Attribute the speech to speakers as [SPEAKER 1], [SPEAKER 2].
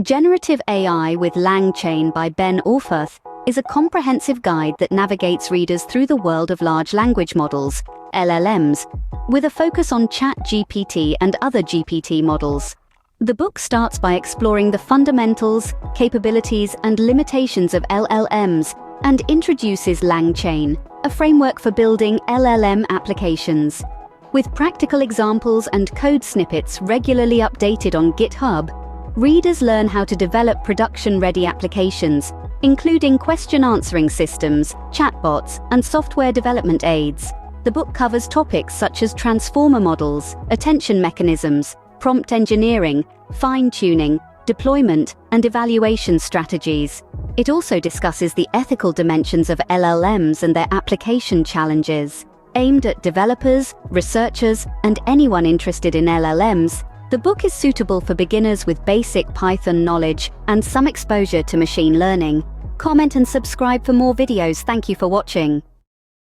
[SPEAKER 1] Generative AI with LangChain by Ben Auffarth is a comprehensive guide that navigates readers through the world of large language models, LLMs, with a focus on ChatGPT and other GPT models. The book starts by exploring the fundamentals, capabilities, and limitations of LLMs and introduces LangChain, a framework for building LLM applications. With practical examples and code snippets regularly updated on GitHub, readers learn how to develop production-ready applications, including question-answering systems, chatbots, and software development aids. The book covers topics such as transformer models, attention mechanisms, prompt engineering, fine-tuning, deployment, and evaluation strategies. It also discusses the ethical dimensions of LLMs and their application challenges. Aimed at developers, researchers, and anyone interested in LLMs, the book is suitable for beginners with basic Python knowledge and some exposure to machine learning. Comment and subscribe for more videos. Thank you for watching.